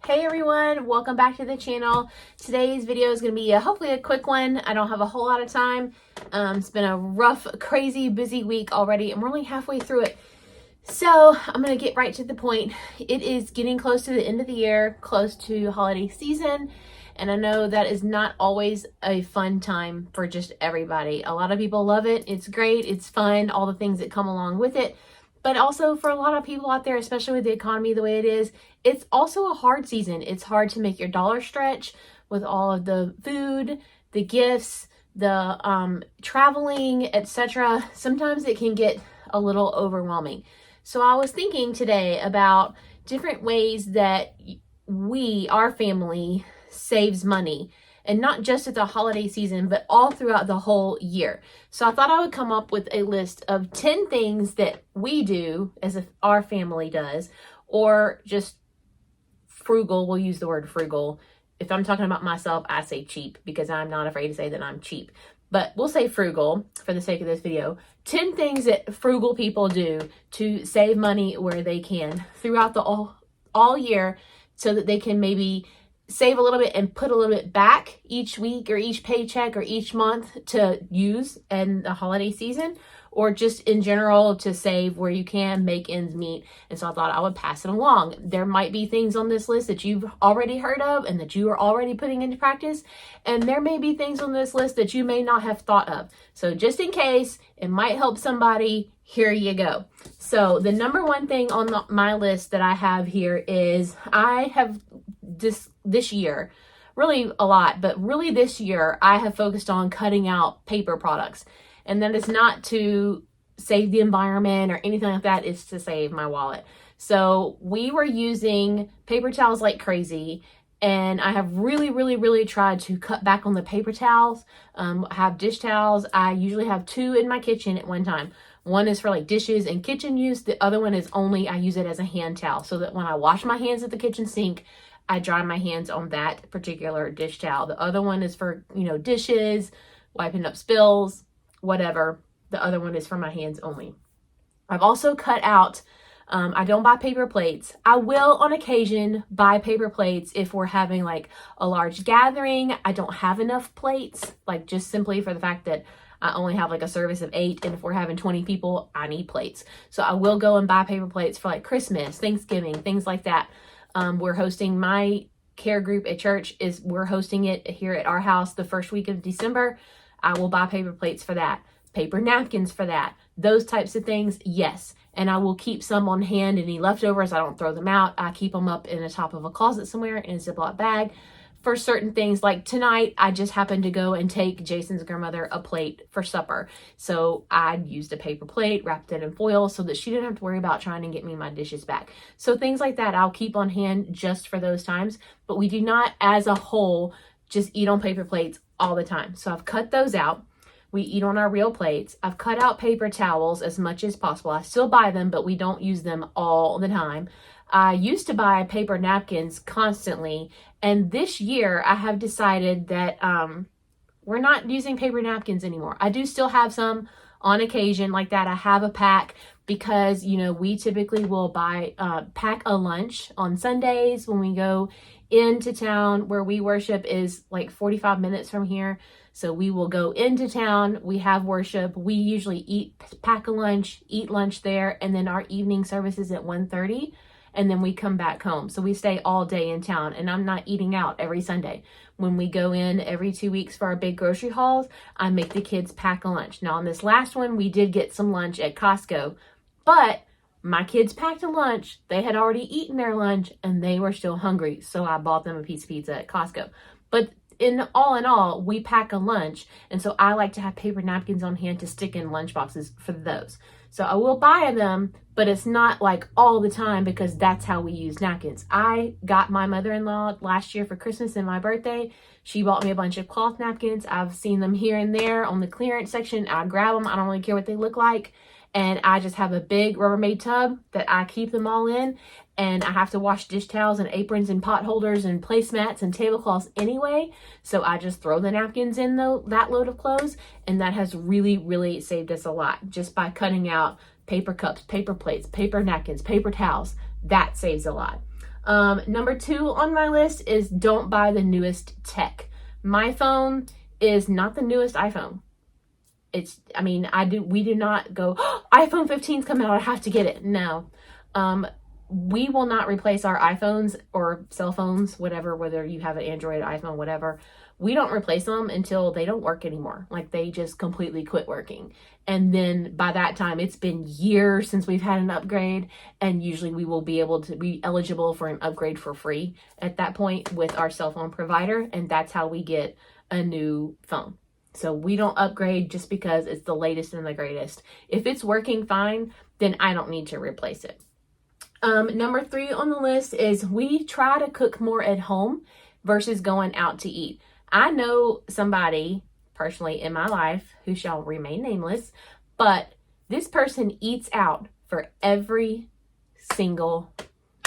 Hey everyone, welcome back to the channel. Today's video is going to be hopefully a quick one. I don't have a whole lot of time. It's been a rough, crazy, busy week already, and we're only halfway through it. So I'm going to get right to the point. It is getting close to the end of the year, close to holiday season, and I know that is not always a fun time for just everybody. A lot of people love it. It's great. It's fun. All the things that come along with it. But also for a lot of people out there, especially with the economy the way it is, it's also a hard season. It's hard to make your dollar stretch with all of the food, the gifts, the traveling, etc. Sometimes it can get a little overwhelming. So I was thinking today about different ways that our family saves money. And not just at the holiday season, but all throughout the whole year. So I thought I would come up with a list of 10 things that we do, as if our family does, or just frugal. We'll use the word frugal. If I'm talking about myself, I say cheap because I'm not afraid to say that I'm cheap. But we'll say frugal for the sake of this video. 10 things that frugal people do to save money where they can throughout the all year so that they can maybe save a little bit and put a little bit back each week or each paycheck or each month to use in the holiday season, or just in general to save where you can, make ends meet. And so I thought I would pass it along. There might be things on this list that you've already heard of and that you are already putting into practice. And there may be things on this list that you may not have thought of. So just in case it might help somebody, here you go. So the number one thing on my list that I have here is I have this year, really a lot, but really this year, I have focused on cutting out paper products. And that is not to save the environment or anything like that. It's to save my wallet. So we were using paper towels like crazy. And I have really tried to cut back on the paper towels. I have dish towels. I usually have 2 in my kitchen at one time. One is for like dishes and kitchen use. The other one is I use it as a hand towel so that when I wash my hands at the kitchen sink, I dry my hands on that particular dish towel. The other one is for, dishes, wiping up spills, whatever. The other one is for my hands only. I've also cut out, I don't buy paper plates. I will on occasion buy paper plates if we're having like a large gathering. I don't have enough plates, like just simply for the fact that I only have like a service of 8. And if we're having 20 people, I need plates. So I will go and buy paper plates for like Christmas, Thanksgiving, things like that. We're hosting my care group at church we're hosting it here at our house the first week of December. I will buy paper plates for that, paper napkins for that, those types of things. Yes. And I will keep some on hand. Any leftovers, I don't throw them out. I keep them up in the top of a closet somewhere in a Ziploc bag. For certain things, like tonight, I just happened to go and take Jason's grandmother a plate for supper. So I used a paper plate, wrapped it in foil so that she didn't have to worry about trying to get me my dishes back. So things like that, I'll keep on hand just for those times. But we do not, as a whole, just eat on paper plates all the time. So I've cut those out. We eat on our real plates. I've cut out paper towels as much as possible. I still buy them, but we don't use them all the time. I used to buy paper napkins constantly, and this year I have decided that we're not using paper napkins anymore. I do still have some on occasion like that. I have a pack because, we typically will pack a lunch on Sundays when we go into town. Where we worship is like 45 minutes from here. So we will go into town, we have worship, we usually pack a lunch, eat lunch there, and then our evening service is at 1:30. And then we come back home. So we stay all day in town, and I'm not eating out every Sunday. When we go in every 2 weeks for our big grocery hauls, I make the kids pack a lunch. Now on this last one, we did get some lunch at Costco, but my kids packed a lunch. They had already eaten their lunch and they were still hungry. So I bought them a piece of pizza at Costco. But in all, we pack a lunch. And so I like to have paper napkins on hand to stick in lunch boxes for those. So I will buy them, but it's not like all the time because that's how we use napkins. I got my mother-in-law last year for Christmas and my birthday. She bought me a bunch of cloth napkins. I've seen them here and there on the clearance section. I grab them. I don't really care what they look like. And I just have a big Rubbermaid tub that I keep them all in. And I have to wash dish towels and aprons and pot holders and placemats and tablecloths anyway. So I just throw the napkins in that load of clothes. And that has really saved us a lot just by cutting out paper cups, paper plates, paper napkins, paper towels. That saves a lot. Number 2 on my list is don't buy the newest tech. My phone is not the newest iPhone. We do not go, oh, iPhone 15's coming out, I have to get it. No. We will not replace our iPhones or cell phones, whatever, whether you have an Android, iPhone, whatever. We don't replace them until they don't work anymore. Like they just completely quit working. And then by that time, it's been years since we've had an upgrade. And usually we will be able to be eligible for an upgrade for free at that point with our cell phone provider. And that's how we get a new phone. So we don't upgrade just because it's the latest and the greatest. If it's working fine, then I don't need to replace it. Number 3 on the list is we try to cook more at home versus going out to eat. I know somebody personally in my life who shall remain nameless, but this person eats out for every single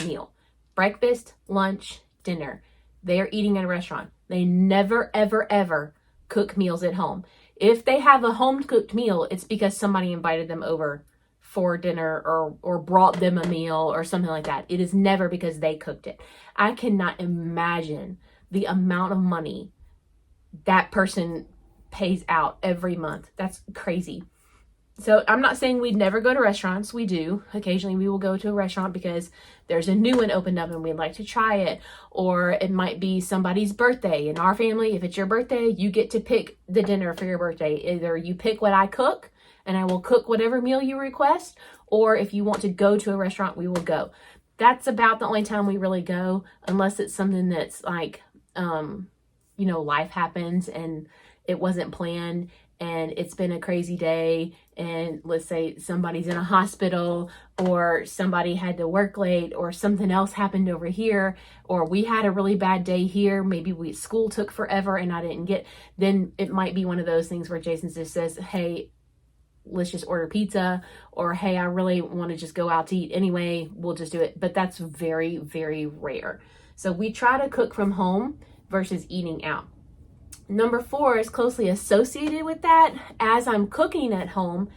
meal. Breakfast, lunch, dinner. They're eating at a restaurant. They never, ever, ever cook meals at home. If they have a home cooked meal, it's because somebody invited them over for dinner or brought them a meal or something like that. It is never because they cooked it. I cannot imagine the amount of money that person pays out every month. That's crazy. So I'm not saying we'd never go to restaurants. We do. Occasionally we will go to a restaurant because there's a new one opened up and we'd like to try it. Or it might be somebody's birthday. In our family, if it's your birthday, you get to pick the dinner for your birthday. Either you pick what I cook and I will cook whatever meal you request, or if you want to go to a restaurant, we will go. That's about the only time we really go, unless it's something that's like, life happens and it wasn't planned and it's been a crazy day, and let's say somebody's in a hospital or somebody had to work late or something else happened over here, or we had a really bad day here, maybe school took forever and I didn't get, then it might be one of those things where Jason just says, hey, let's just order pizza, or hey, I really want to just go out to eat anyway, we'll just do it. But that's very, very rare. So we try to cook from home versus eating out. Number 4 is closely associated with that. As I'm cooking at home,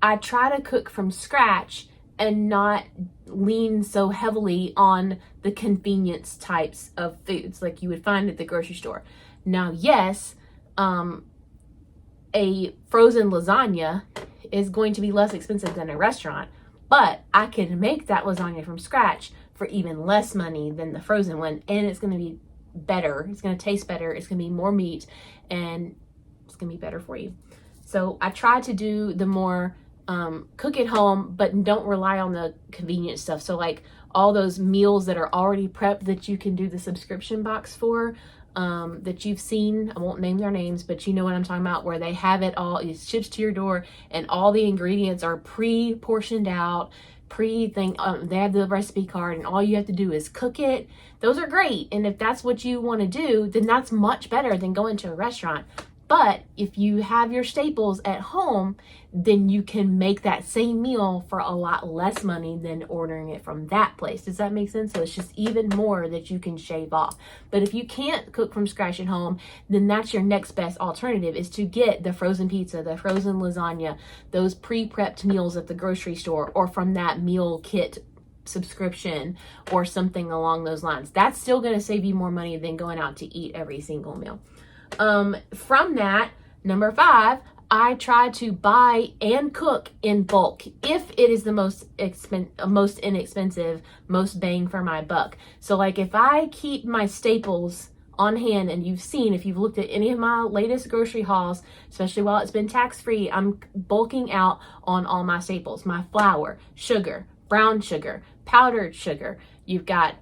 I try to cook from scratch and not lean so heavily on the convenience types of foods like you would find at the grocery store. Now, yes, a frozen lasagna is going to be less expensive than a restaurant, but I can make that lasagna from scratch for even less money than the frozen one, and it's going to be better. It's going to taste better. It's going to be more meat, and it's going to be better for you. So I try to do the more cook at home, but don't rely on the convenient stuff. So like all those meals that are already prepped that you can do the subscription box for, that you've seen, I won't name their names, but you know what I'm talking about, where they have it all, it ships to your door and all the ingredients are pre-portioned out, they have the recipe card and all you have to do is cook it. Those are great. And if that's what you want to do, then that's much better than going to a restaurant. But if you have your staples at home, then you can make that same meal for a lot less money than ordering it from that place. Does that make sense? So it's just even more that you can shave off. But if you can't cook from scratch at home, then that's your next best alternative, is to get the frozen pizza, the frozen lasagna, those pre-prepped meals at the grocery store, or from that meal kit subscription or something along those lines. That's still going to save you more money than going out to eat every single meal. From that, number 5, I try to buy and cook in bulk if it is the most inexpensive, most bang for my buck. So like if I keep my staples on hand, and you've seen, if you've looked at any of my latest grocery hauls, especially while it's been tax-free, I'm bulking out on all my staples, my flour, sugar, brown sugar, powdered sugar. You've got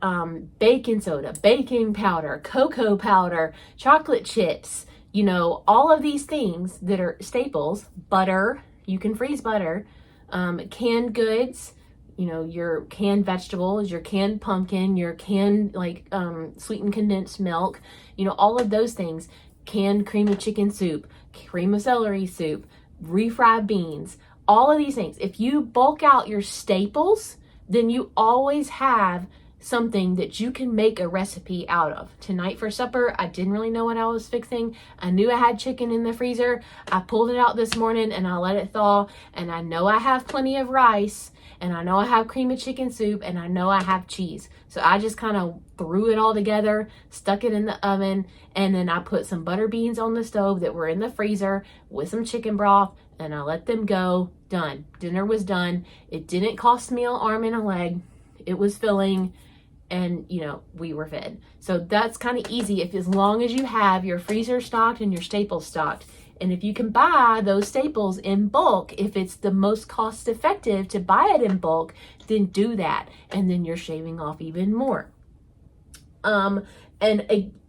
baking soda, baking powder, cocoa powder, chocolate chips, all of these things that are staples. Butter, you can freeze butter, canned goods, your canned vegetables, your canned pumpkin, your canned sweetened condensed milk, all of those things, canned cream of chicken soup, cream of celery soup, refried beans, all of these things. If you bulk out your staples, then you always have something that you can make a recipe out of. Tonight for supper, I didn't really know what I was fixing. I knew I had chicken in the freezer. I pulled it out this morning and I let it thaw, and I know I have plenty of rice, and I know I have cream of chicken soup, and I know I have cheese. So I just kind of threw it all together, stuck it in the oven, and then I put some butter beans on the stove that were in the freezer with some chicken broth, and I let them go. Done. Dinner was done. It didn't cost me an arm and a leg. It was filling, and we were fed. So that's kind of easy as long as you have your freezer stocked and your staples stocked. And if you can buy those staples in bulk, if it's the most cost effective to buy it in bulk, then do that. And then you're shaving off even more.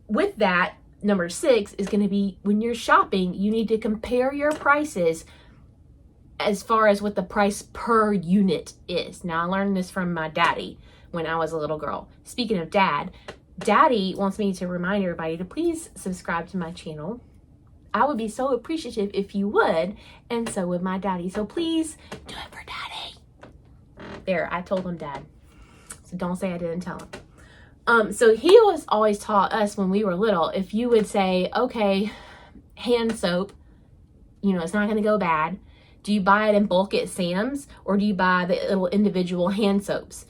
With that, number 6 is going to be, when you're shopping, you need to compare your prices as far as what the price per unit is. Now, I learned this from my daddy when I was a little girl. Speaking of Daddy wants me to remind everybody to please subscribe to my channel. I would be so appreciative if you would, and so would my daddy. So please do it for Daddy. There, I told him Dad. So don't say I didn't tell him. So he was always taught us when we were little, if you would say, okay, hand soap, it's not going to go bad. Do you buy it in bulk at Sam's, or do you buy the little individual hand soaps?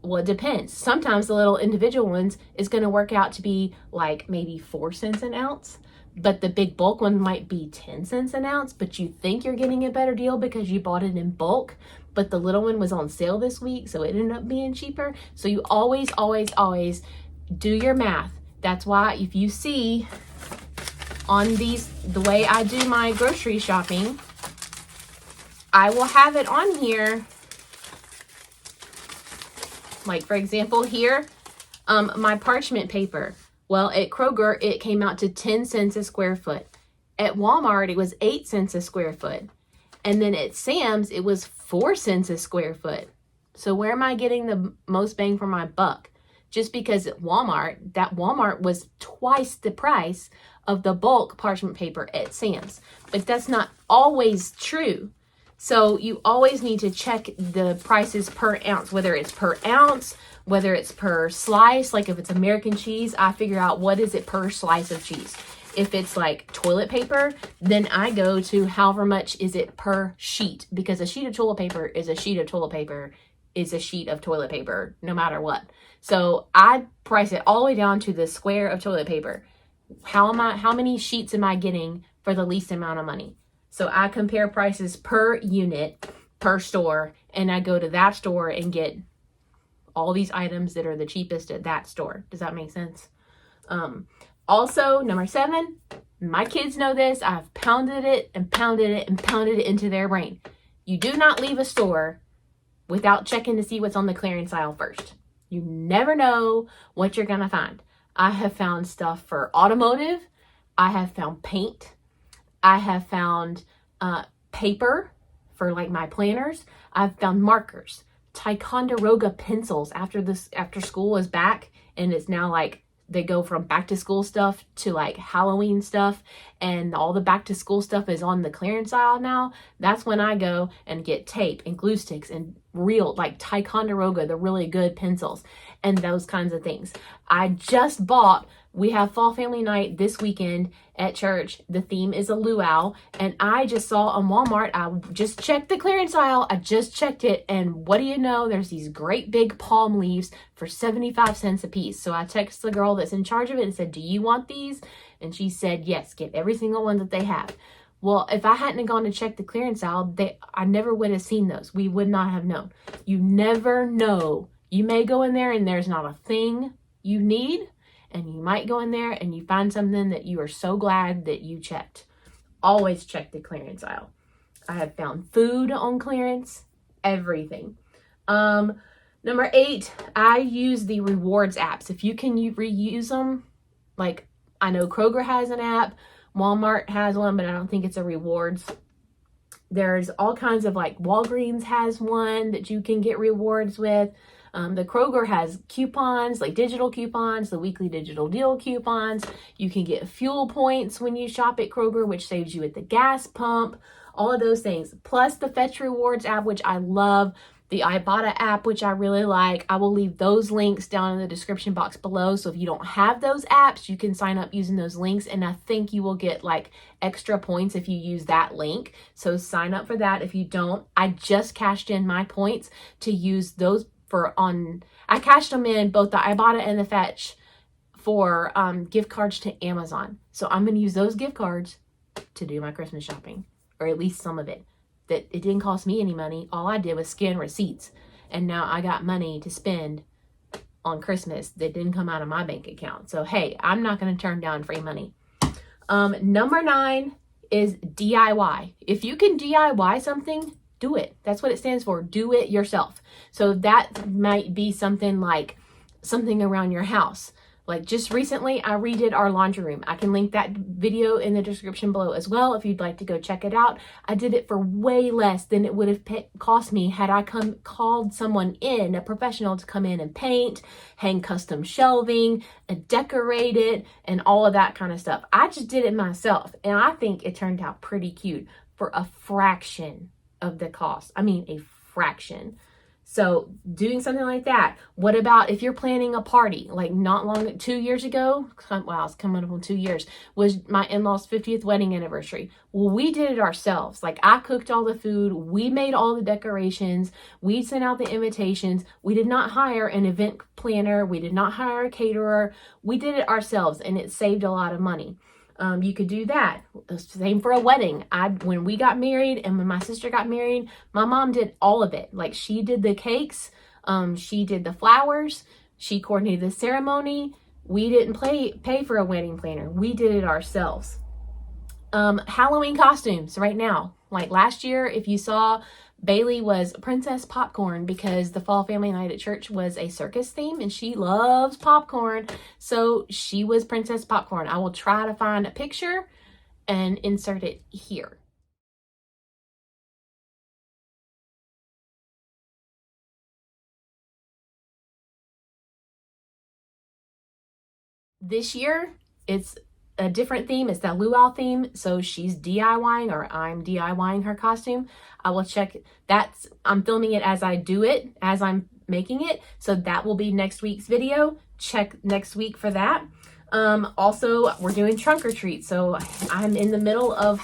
Well, it depends. Sometimes the little individual ones is going to work out to be like maybe 4 cents an ounce, but the big bulk one might be 10 cents an ounce, but you think you're getting a better deal because you bought it in bulk, but the little one was on sale this week, so it ended up being cheaper. So you always, always, always do your math. That's why if you see on the way I do my grocery shopping, I will have it on here. Like, for example, here, my parchment paper. Well, at Kroger, it came out to 10 cents a square foot. At Walmart, it was 8 cents a square foot. And then at Sam's, it was 4 cents a square foot. So where am I getting the most bang for my buck? Just because at Walmart, that Walmart was twice the price of the bulk parchment paper at Sam's. But that's not always true. So you always need to check the prices per ounce, whether it's per ounce, whether it's per slice. Like if it's American cheese, I figure out what is it per slice of cheese. If it's like toilet paper, then I go to however much is it per sheet, because a sheet of toilet paper is a sheet of toilet paper is a sheet of toilet paper, no matter what. So I price it all the way down to the square of toilet paper. How many sheets am I getting for the least amount of money? So I compare prices per unit, per store, and I go to that store and get all these items that are the cheapest at that store. Does that make sense? Also, number 7, my kids know this. I've pounded it and pounded it and pounded it into their brain. You do not leave a store without checking to see what's on the clearance aisle first. You never know what you're going to find. I have found stuff for Automotive. I have found paint. I have found paper for like my planners. I've found markers, Ticonderoga pencils after school is back, and it's now like they go from back to school stuff to like Halloween stuff, and all the back to school stuff is on the clearance aisle now. That's when I go and get tape and glue sticks and real like Ticonderoga, the really good pencils and those kinds of things. I just bought, we have Fall Family Night this weekend at church. The theme is a luau, and I just saw on Walmart, I just checked the clearance aisle. I just checked it, and what do you know? There's these great big palm leaves for 75 cents a piece. So I texted the girl that's in charge of it and said, do you want these? And she said, yes, get every single one that they have. Well, if I hadn't gone to check the clearance aisle, I never would have seen those. We would not have known. You never know. You may go in there and there's not a thing you need, and you might go in there and you find something that you are so glad that you checked. Always check the clearance aisle. I have found food on clearance, everything. Number 8, I use the rewards apps. If you can reuse them, like I know Kroger has an app, Walmart has one, but I don't think it's a rewards. There's all kinds of like Walgreens has one that you can get rewards with. The Kroger has coupons, like digital coupons, the weekly digital deal coupons. You can get fuel points when you shop at Kroger, which saves you at the gas pump, all of those things. Plus the Fetch Rewards app, which I love. the IBotta app, which I really like. I will leave those links down in the description box below. So if you don't have those apps, you can sign up using those links. And I think you will get like extra points if you use that link. So sign up for that. If you don't, I just cashed in my points to use those I cashed them in both the IBotta and the Fetch for gift cards to Amazon. So I'm going to use those gift cards to do my Christmas shopping, or at least some of it. That it didn't cost me any money. All I did was scan receipts, and now I got money to spend on Christmas that didn't come out of my bank account. So hey, I'm not going to turn down free money. Number 9 is DIY. If you can DIY something, do it. That's what it stands for. Do it yourself. So that might be something like something around your house. Like just recently, I redid our laundry room. I can link that video in the description below as well if you'd like to go check it out. I did it for way less than it would have cost me had I called someone in, a professional, to come in and paint, hang custom shelving, decorate it, and all of that kind of stuff. I just did it myself, and I think it turned out pretty cute for a fraction of the cost. I mean, a fraction. So doing something like that. What about if you're planning a party? Like not long, 2 years ago, wow, it's coming up on 2 years, was my in-laws' 50th wedding anniversary. Well, we did it ourselves. Like I cooked all the food. We made all the decorations. We sent out the invitations. We did not hire an event planner. We did not hire a caterer. We did it ourselves, and it saved a lot of money. You could do that. Same for a wedding. When we got married and when my sister got married, my mom did all of it. Like she did the cakes, she did the flowers, she coordinated the ceremony. We didn't pay for a wedding planner. We did it ourselves. Halloween costumes right now. Like last year, if you saw, Bailey was Princess Popcorn because the Fall Family Night at Church was a circus theme and she loves popcorn. So she was Princess Popcorn. I will try to find a picture and insert it here. This year, it's a different theme. It's that luau theme. So she's DIYing, or I'm DIYing her costume. I will check that. I'm filming it as I do it, as I'm making it. So that will be next week's video. Check next week for that. Also, we're doing trunk or treat. So I'm in the middle of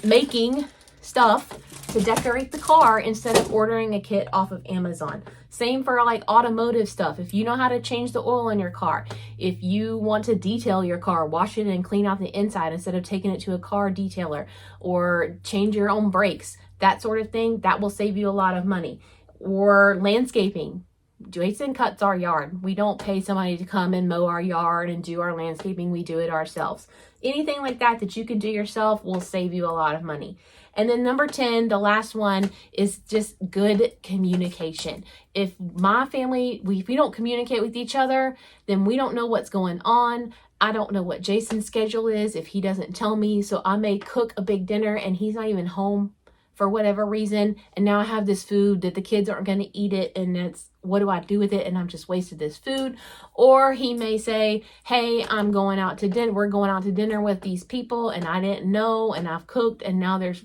making stuff to decorate the car instead of ordering a kit off of Amazon. Same for like automotive stuff. If you know how to change the oil in your car, if you want to detail your car, wash it and clean out the inside instead of taking it to a car detailer, or change your own brakes, that sort of thing, that will save you a lot of money. Or landscaping. Jason cuts our yard. We don't pay somebody to come and mow our yard and do our landscaping. We do it ourselves. Anything like that that you can do yourself will save you a lot of money. And then number 10, the last one, is just good communication. If my family, if we don't communicate with each other, then we don't know what's going on. I don't know what Jason's schedule is if he doesn't tell me. So I may cook a big dinner and he's not even home for whatever reason, and now I have this food that the kids aren't going to eat it, and that's, what do I do with it? And I'm just wasted this food. Or he may say, hey, I'm going out to dinner. We're going out to dinner with these people, and I didn't know, and I've cooked, and now there's,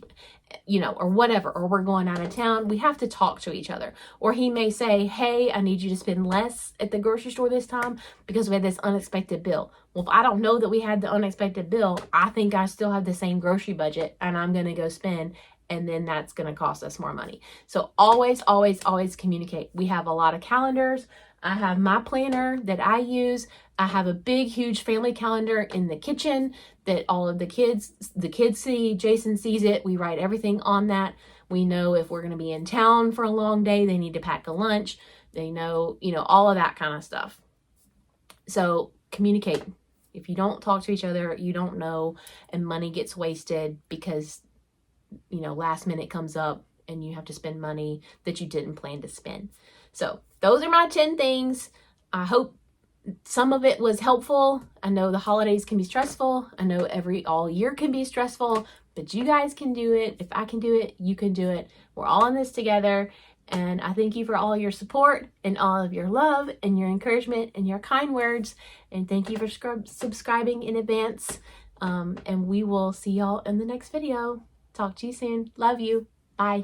you know, or whatever, or we're going out of town. We have to talk to each other. Or he may say, hey, I need you to spend less at the grocery store this time because we had this unexpected bill. Well, if I don't know that we had the unexpected bill, I think I still have the same grocery budget, and I'm going to go spend, and then that's going to cost us more money. So always, always, always communicate. We have a lot of calendars. I have my planner that I use. I have a big, huge family calendar in the kitchen that all of the kids see. Jason sees it. We write everything on that. We know if we're going to be in town for a long day, they need to pack a lunch. They know, all of that kind of stuff. So communicate. If you don't talk to each other, you don't know, and money gets wasted because last minute comes up and you have to spend money that you didn't plan to spend. So those are my 10 things. I hope some of it was helpful. I know the holidays can be stressful. I know all year can be stressful, but you guys can do it. If I can do it, you can do it. We're all in this together. And I thank you for all your support and all of your love and your encouragement and your kind words. And thank you for subscribing in advance. And we will see y'all in the next video. Talk to you soon. Love you. Bye.